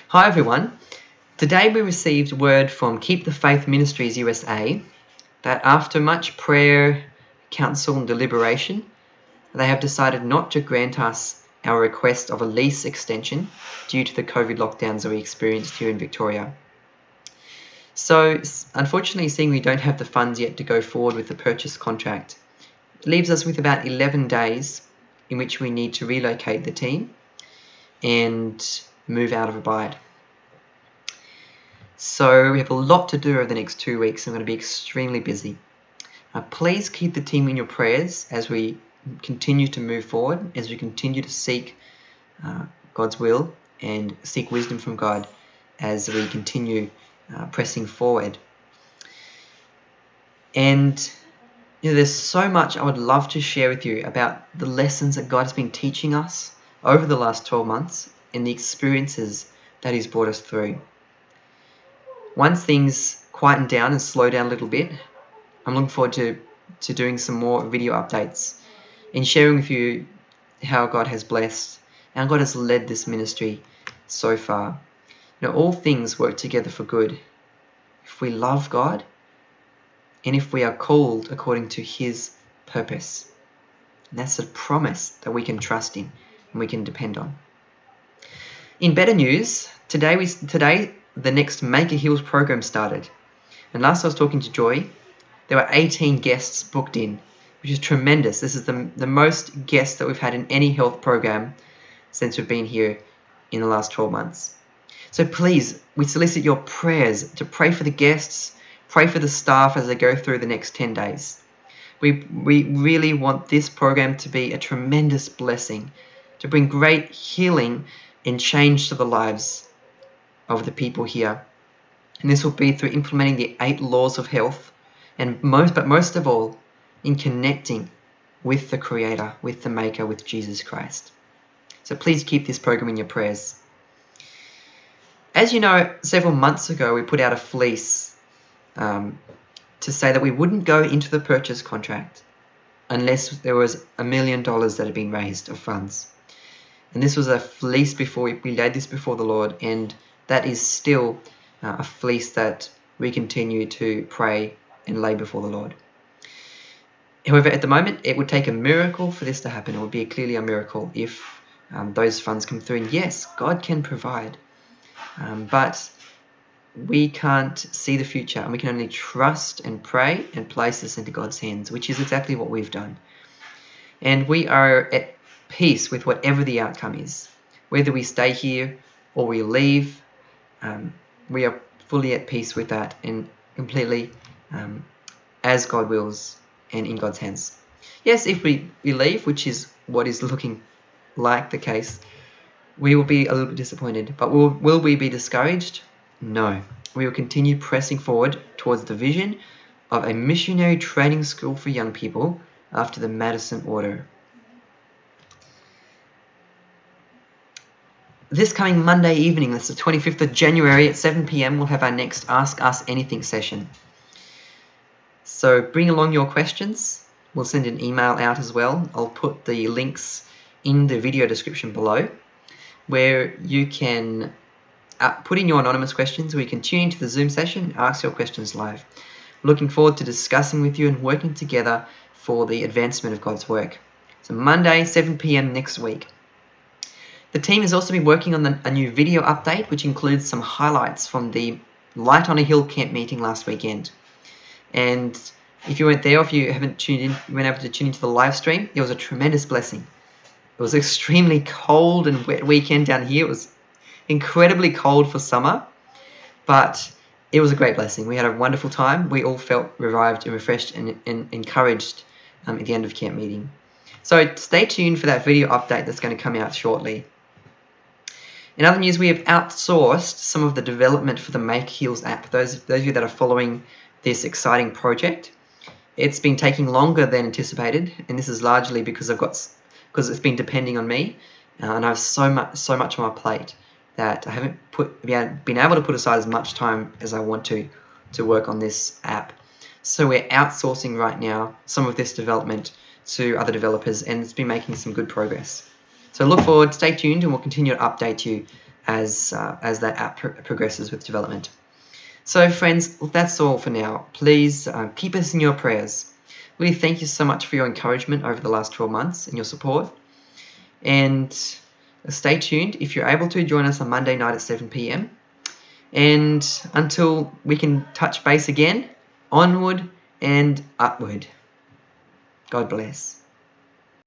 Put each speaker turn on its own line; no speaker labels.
Hi everyone. Today we received word from Keep the Faith Ministries USA that after much prayer, counsel and deliberation, they have decided not to grant us our request of a lease extension due to the COVID lockdowns that we experienced here in Victoria. So unfortunately, seeing we don't have the funds yet to go forward with the purchase contract, it leaves us with about 11 days in which we need to relocate the team and move out of Abide. So we have a lot to do over the next 2 weeks. I'm going to be extremely busy. Please keep the team in your prayers as we continue to move forward, as we continue to seek God's will and seek wisdom from God as we continue pressing forward. And there's so much I would love to share with you about the lessons that God has been teaching us over the last 12 months and the experiences that He's brought us through. Once things quieten down and slow down a little bit, I'm looking forward to doing some more video updates and sharing with you how God has blessed and God has led this ministry so far. All things work together for good if we love God and if we are called according to His purpose. And that's a promise that we can trust in and we can depend on. In better news, today the next Make a Heals program started. And last I was talking to Joy, there were 18 guests booked in, which is tremendous. This is the most guests that we've had in any health program since we've been here in the last 12 months. So please, we solicit your prayers to pray for the guests, pray for the staff as they go through the next 10 days. We really want this program to be a tremendous blessing, to bring great healing and change to the lives of the people here. And this will be through implementing the 8 laws of health, and most of all, in connecting with the Creator, with the Maker, with Jesus Christ. So please keep this program in your prayers. As you know, several months ago, we put out a fleece to say that we wouldn't go into the purchase contract unless there was $1 million that had been raised of funds. And this was a fleece before we laid this before the Lord, and that is still a fleece that we continue to pray and lay before the Lord. However, at the moment, it would take a miracle for this to happen. It would be clearly a miracle if those funds come through. And yes, God can provide, but we can't see the future, and we can only trust and pray and place this into God's hands, which is exactly what we've done. And we are at peace with whatever the outcome is. Whether we stay here or we leave, we are fully at peace with that and completely as God wills and in God's hands. Yes, if we leave, which is what is looking like the case, we will be a little bit disappointed. But will we be discouraged? No. We will continue pressing forward towards the vision of a missionary training school for young people after the Madison Order. This coming Monday evening, that's the 25th of January at 7 p.m, we'll have our next Ask Us Anything session. So bring along your questions. We'll send an email out as well. I'll put the links in the video description below where you can put in your anonymous questions, or you can tune into the Zoom session and ask your questions live. Looking forward to discussing with you and working together for the advancement of God's work. So Monday, 7 p.m. next week. The team has also been working on a new video update, which includes some highlights from the Light on a Hill camp meeting last weekend. And if you weren't there, or if you haven't tuned in, you weren't able to tune into the live stream, it was a tremendous blessing. It was extremely cold and wet weekend down here. It was incredibly cold for summer, but it was a great blessing. We had a wonderful time. We all felt revived and refreshed and encouraged at the end of camp meeting. So stay tuned for that video update that's going to come out shortly. In other news, we have outsourced some of the development for the Make Heals app. Those of you that are following this exciting project, it's been taking longer than anticipated, and this is largely because it's been depending on me, and I have so much on my plate that I haven't been able to put aside as much time as I want to work on this app. So we're outsourcing right now some of this development to other developers, and it's been making some good progress. So look forward, stay tuned, and we'll continue to update you as that app progresses with development. So friends, that's all for now. Please keep us in your prayers. Really thank you so much for your encouragement over the last 12 months and your support. And stay tuned. If you're able to, join us on Monday night at 7 p.m. And until we can touch base again, onward and upward. God bless.